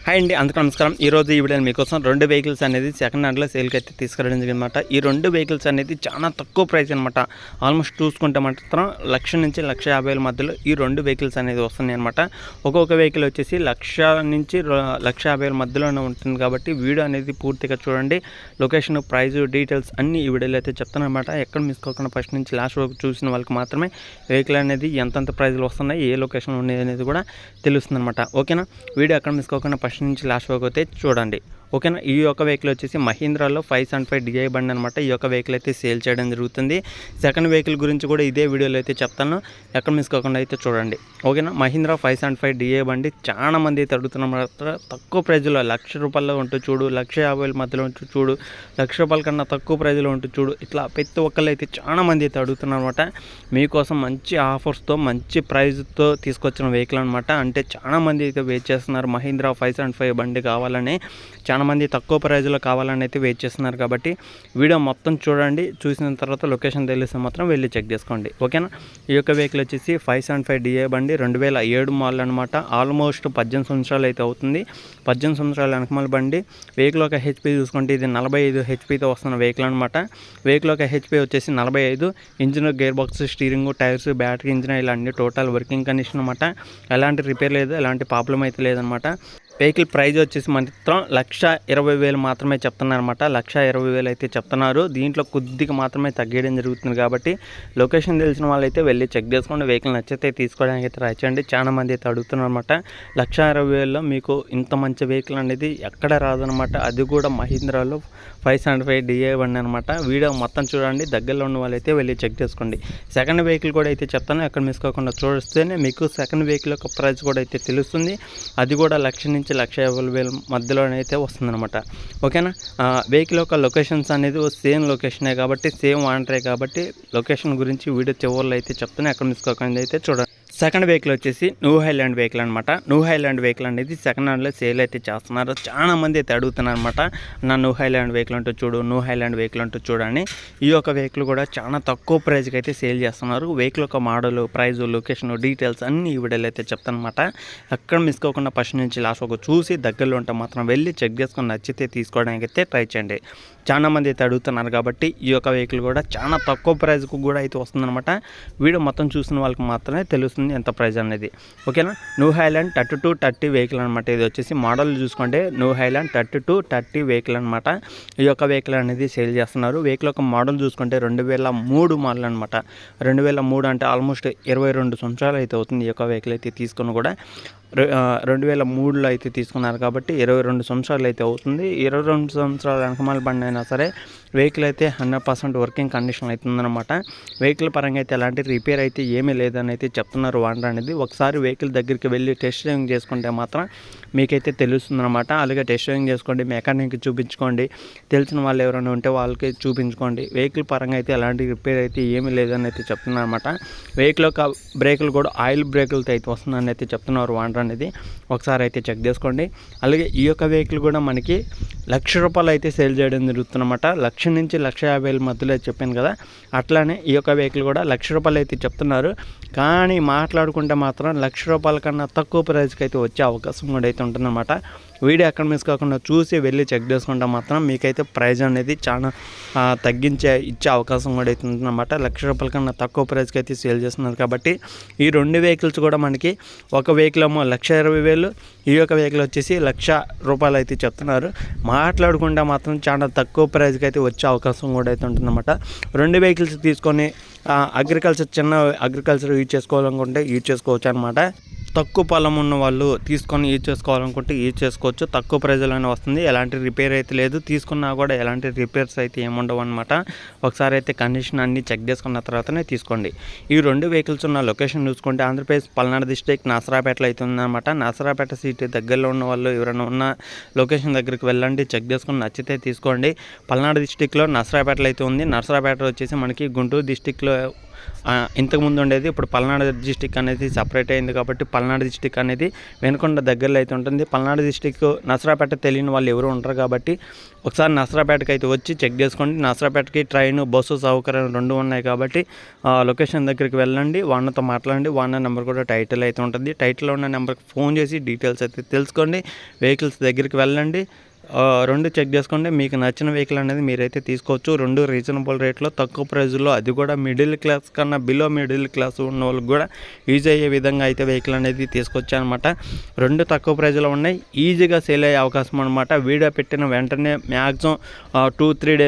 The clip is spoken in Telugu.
హాయ్ అండి, అందరికీ నమస్కారం. ఈరోజు ఈ వీడియోని మీకోసం 2 వెహికల్స్ అనేది సెకండ్ హ్యాండ్లో సేల్కి అయితే తీసుకురావడం జరిగిందన్నమాట. ఈ 2 వెహికల్స్ అనేది చాలా తక్కువ ప్రైస్ అనమాట. ఆల్మోస్ట్ చూసుకుంటే మాత్రం 1,00,000 నుంచి 1,50,000 మధ్యలో ఈ 2 వెహికల్స్ అనేది వస్తున్నాయి అనమాట. ఒక్కొక్క వెహికల్ వచ్చేసి 1,00,000 నుంచి 1,50,000 మధ్యలోనే ఉంటుంది కాబట్టి వీడియో అనేది పూర్తిగా చూడండి. లొకేషన్, ప్రైస్, డీటెయిల్స్ అన్నీ ఈ వీడియోలో అయితే చెప్తాను అనమాట. ఎక్కడ మిస్ కాకుండా ఫస్ట్ నుంచి లాస్ట్ వరకు చూసిన వాళ్ళకి మాత్రమే వెహికల్ అనేది ఎంతెంత ప్రైజ్లు వస్తున్నాయి, ఏ లొకేషన్ ఉన్నాయి అనేది కూడా తెలుస్తుంది అనమాట. ఓకేనా? వీడియో ఎక్కడ మిస్ కాకుండా ఫస్ట్ నుంచి లాస్ట్ వరకు అయితే చూడండి. ఓకేనా? ఈ యొక్క వెహికల్ వచ్చేసి మహీంద్రాలో 575 DI బండి అనమాట. ఈ యొక్క వెహికల్ అయితే సేల్ చేయడం జరుగుతుంది. సెకండ్ వెహికల్ గురించి కూడా ఇదే వీడియోలో అయితే చెప్తాను, ఎక్కడ మిస్ కాకుండా అయితే చూడండి. ఓకేనా? మహీంద్రా 575 DI బండి చాలా మంది అయితే అడుగుతున్నమాట. తక్కువ ప్రైజ్లో ₹1,00,000 ఉంటూ చూడు, ₹1,50,000 మధ్యలో ఉంటూ చూడు, ₹1,00,000 కన్నా తక్కువ ప్రైజ్లో ఉంటూ చూడు, ఇట్లా ప్రతి ఒక్కళ్ళు అయితే చాలా మంది అయితే అడుగుతున్నారన్నమాట. మీకోసం మంచి ఆఫర్స్తో మంచి ప్రైజ్తో తీసుకొచ్చిన వెహికల్ అనమాట. అంటే చాలా మంది అయితే వెయిట్ చేస్తున్నారు, మహీంద్రా 575 బండి కావాలని. చాలామంది తక్కువ ప్రైజ్లో కావాలని అయితే వెయిట్ చేస్తున్నారు కాబట్టి వీడియో మొత్తం చూడండి. చూసిన తర్వాత లొకేషన్ తెలిస్తే మాత్రం వెళ్ళి చెక్ చేసుకోండి. ఓకేనా? ఈ యొక్క వెహికల్ వచ్చేసి 575 DI బండి 2007 మోడల్ అనమాట. ఆల్మోస్ట్ 18 సంవత్సరాలు అయితే అవుతుంది. 18 సంవత్సరాల వెనకమాల బండి. వెహికల్ ఒక హెచ్పి చూసుకుంటే ఇది 45 హెచ్పితో వస్తున్న వెహికల్ అనమాట. వెహికల్ ఒక హెచ్పి వచ్చేసి 45. Engine, gear box, steering, tyres, battery, engine ఇలా అన్ని టోటల్ వర్కింగ్ కండిషన్ అనమాట. ఎలాంటి రిపేర్ లేదు, ఎలాంటి ప్రాబ్లం అయితే లేదనమాట. వెహికల్ ప్రైజ్ వచ్చేసి మాత్రం 1,20,000 మాత్రమే చెప్తున్నారన్నమాట. 1,20,000 అయితే చెప్తున్నారు. దీంట్లో కొద్దిగా మాత్రమే తగ్గడం జరుగుతుంది కాబట్టి లొకేషన్ తెలిసిన వాళ్ళైతే వెళ్ళి చెక్ చేసుకోండి. వెహికల్ నచ్చితే తీసుకోవడానికి అయితే ట్రై చేయండి. చాలా మంది అయితే అడుగుతున్నారన్నమాట. 1,20,000లో మీకు ఇంత మంచి వెహికల్ అనేది ఎక్కడ రాదనమాట. అది కూడా మహీంద్రాలో 575 DI బండి అనమాట. వీడియో మొత్తం చూడండి. దగ్గరలో ఉన్న వాళ్ళైతే వెళ్ళి చెక్ చేసుకోండి. సెకండ్ వెహికల్ కూడా అయితే చెప్తాను, ఎక్కడ మిస్ కాకుండా చూస్తేనే మీకు సెకండ్ వెహికల్ యొక్క ప్రైస్ కూడా అయితే తెలుస్తుంది. అది కూడా 1,00,000 నుంచి 1,50,000 మధ్యలోనైతే వస్తుందన్నమాట. ఓకేనా? వెహికల్ యొక్క లొకేషన్స్ అనేది సేమ్ లొకేషనే కాబట్టి, సేమ్ వాంటరే కాబట్టి లొకేషన్ గురించి వీడియో చివరిలో అయితే చెప్తాను, ఎక్కడ మిస్ కాకుండా అయితే చూడండి. సెకండ్ వెహికల్ వచ్చేసి న్యూ హైలాండ్ వెహికల్ అనమాట. న్యూ హైలాండ్ వెహికల్ అనేది సెకండ్ హ్యాండ్లో సేల్ అయితే చేస్తున్నారు. చాలా మంది అయితే అడుగుతున్నారు అనమాట, నా న్యూ హైలాండ్ వెహికల్ అంటూ చూడు, న్యూ హైలాండ్ వెహికల్ అంటూ చూడని. ఈ యొక్క వెహికల్ కూడా చాలా తక్కువ ప్రైస్కి అయితే సేల్ చేస్తున్నారు. వెహికల్ యొక్క మోడల్, ప్రైస్, లొకేషన్, డీటెయిల్స్ అన్నీ ఈ వీడియోలో అయితే చెప్తాను అనమాట. ఎక్కడ మిస్ కాకుండా ఫస్ట్ నుంచి లాస్ట్ వరకు చూసి దగ్గరలో ఉంటే మాత్రం వెళ్ళి చెక్ చేసుకొని నచ్చితే తీసుకోవడానికి అయితే ట్రై చేయండి. చాలా మంది అయితే అడుగుతున్నారు కాబట్టి ఈ యొక్క వెహికల్ కూడా చాలా తక్కువ ప్రైస్కు కూడా అయితే వస్తుందన్నమాట. వీడియో మొత్తం చూసిన వాళ్ళకి మాత్రమే తెలుస్తుంది ఎంత ప్రైస్ అనేది. ఓకేనా? న్యూ హైలాండ్ 3230 వెహికల్ అనమాట. ఇది వచ్చేసి మోడల్ చూసుకుంటే న్యూ హైలాండ్ 3230 వెహికల్ అనమాట. ఈ యొక్క వెహికల్ అనేది సేల్ చేస్తున్నారు. వెహికల్ యొక్క మోడల్ చూసుకుంటే 2003 మోడల్ అనమాట. 2003 అంటే ఆల్మోస్ట్ 22 సంవత్సరాలు అయితే అవుతుంది ఈ యొక్క వెహికల్ అయితే తీసుకుని కూడా. 2003లో అయితే తీసుకున్నారు కాబట్టి 22 సంవత్సరాలు అయితే అవుతుంది. 22 సంవత్సరాల వెనకమాల బండి అయినా సరే వెహికల్ అయితే 100% వర్కింగ్ కండిషన్ అవుతుందన్నమాట. వెహికల్ పరంగా అయితే ఎలాంటి రిపేర్ అయితే ఏమీ లేదని అయితే చెప్తున్నారు వాండర్ అనేది. ఒకసారి వెహికల్ దగ్గరికి వెళ్ళి టెస్ట్ డ్రైవింగ్ చేసుకుంటే మాత్రం మీకైతే తెలుస్తుందన్నమాట. అలాగే టెస్ట్ డ్రైవింగ్ చేసుకోండి, మెకానిక్ చూపించుకోండి, తెలిసిన వాళ్ళు ఎవరైనా ఉంటే వాళ్ళకి చూపించుకోండి. వెహికల్ పరంగా అయితే ఎలాంటి రిపేర్ అయితే ఏమీ లేదని అయితే చెప్తున్నారు అనమాట. వెహికల్ యొక్క బ్రేకులు కూడా ఆయిల్ బ్రేకులతో అయితే వస్తుందని అయితే చెప్తున్నారు వాండర్ అనేది. ఒకసారి అయితే చెక్ చేసుకోండి. అలాగే ఈ యొక్క వెహికల్ కూడా మనకి ₹1,00,000 అయితే సేల్ చేయడం జరుగుతుందన్నమాట. 1,00,000 నుంచి 1,50,000 మధ్యలో చెప్పాను కదా, అట్లానే ఈ యొక్క వెహికల్ కూడా ₹1,00,000 అయితే చెప్తున్నారు. కానీ మాట్లాడుకుంటే మాత్రం ₹1,00,000 కన్నా తక్కువ ప్రైస్కి అయితే వచ్చే అవకాశం కూడా అయితే ఉంటుందన్నమాట. వీడియో ఎక్కడ మిస్ కాకుండా చూసి వెళ్ళి చెక్ చేసుకుంటే మాత్రం మీకైతే ప్రైస్ అనేది చాలా ఇచ్చే అవకాశం కూడా అయితే ఉంటుందన్నమాట. ₹1,00,000 కన్నా తక్కువ ప్రైస్కి అయితే సేల్ చేస్తున్నారు కాబట్టి ఈ 2 వెహికల్స్ కూడా మనకి, ఒక వెహికల్ ఏమో 1,20,000, ఈ యొక్క వెహికల్ వచ్చేసి ₹1,00,000 అయితే చెప్తున్నారు. మాట్లాడుకుంటే మాత్రం చాలా తక్కువ ప్రైస్కి అయితే వచ్చే అవకాశం కూడా అయితే ఉంటుందన్నమాట. 2 వెహికల్స్ తీసుకొని చిన్న అగ్రికల్చర్ యూజ్ చేసుకోవాలనుకుంటే యూజ్ చేసుకోవచ్చు అనమాట. తక్కువ పొలం ఉన్న వాళ్ళు తీసుకొని యూజ్ చేసుకోవాలనుకుంటే యూజ్ చేసుకోవచ్చు. తక్కువ ప్రైజ్లోనే వస్తుంది. ఎలాంటి రిపేర్ అయితే లేదు. తీసుకున్నా కూడా ఎలాంటి రిపేర్స్ అయితే ఏముండవు అనమాట. ఒకసారి అయితే కండిషన్ అన్నీ చెక్ చేసుకున్న తర్వాతనే తీసుకోండి. ఈ 2 వెహికల్స్ ఉన్న లొకేషన్ చూసుకుంటే ఆంధ్రప్రదేశ్ పల్నాడు డిస్ట్రిక్ట్ నరసరాపేటలో అయితే ఉందన్నమాట. నరసరాపేట సిటీ దగ్గరలో ఉన్న వాళ్ళు ఎవరైనా ఉన్న లొకేషన్ దగ్గరికి వెళ్ళండి, చెక్ చేసుకుని నచ్చితే తీసుకోండి. పల్నాడు డిస్ట్రిక్ట్లో నరసరాపేటలో అయితే ఉంది. నరసరాపేట వచ్చేసి మనకి గుంటూరు డిస్ట్రిక్ట్లో ఇంతకుముందు ఉండేది. ఇప్పుడు పల్నాడు డిస్టిక్ అనేది సపరేట్ అయింది కాబట్టి పల్నాడు డిస్టిక్ అనేది వెనుకొండ దగ్గరలో అయితే ఉంటుంది. పల్నాడు డిస్టిక్ నసరాపేట తెలియని వాళ్ళు ఎవరు ఉంటారు కాబట్టి ఒకసారి నసరాపేటకి అయితే వచ్చి చెక్ చేసుకోండి. నసరాపేటకి ట్రైన్, బస్సు సౌకర్యం 2 ఉన్నాయి కాబట్టి లొకేషన్ దగ్గరికి వెళ్ళండి, వాళ్ళతో మాట్లాడండి. వాళ్ళ నెంబర్ కూడా టైటిల్ అయితే ఉంటుంది. టైటిల్లో ఉన్న నెంబర్కి ఫోన్ చేసి డీటెయిల్స్ అయితే తెలుసుకోండి. వెహికల్స్ దగ్గరికి వెళ్ళండి, 2 చెక్ చేసుకోండి. మీకు నచ్చిన వెహికల్ అనేది మీరైతే తీసుకోవచ్చు. 2 రీజనబుల్ రేట్లో తక్కువ ప్రైజ్లో, అది కూడా మిడిల్ క్లాస్ కన్నా బిలో మిడిల్ క్లాస్ ఉన్న వాళ్ళకి కూడా యూజ్ అయ్యే విధంగా అయితే వెహికల్ అనేది తీసుకొచ్చానమాట. 2 తక్కువ ప్రైజ్లో ఉన్నాయి, ఈజీగా సేల్ అయ్యే అవకాశం అనమాట. వీడియో పెట్టిన వెంటనే మ్యాక్సిమం 2-3 డేస్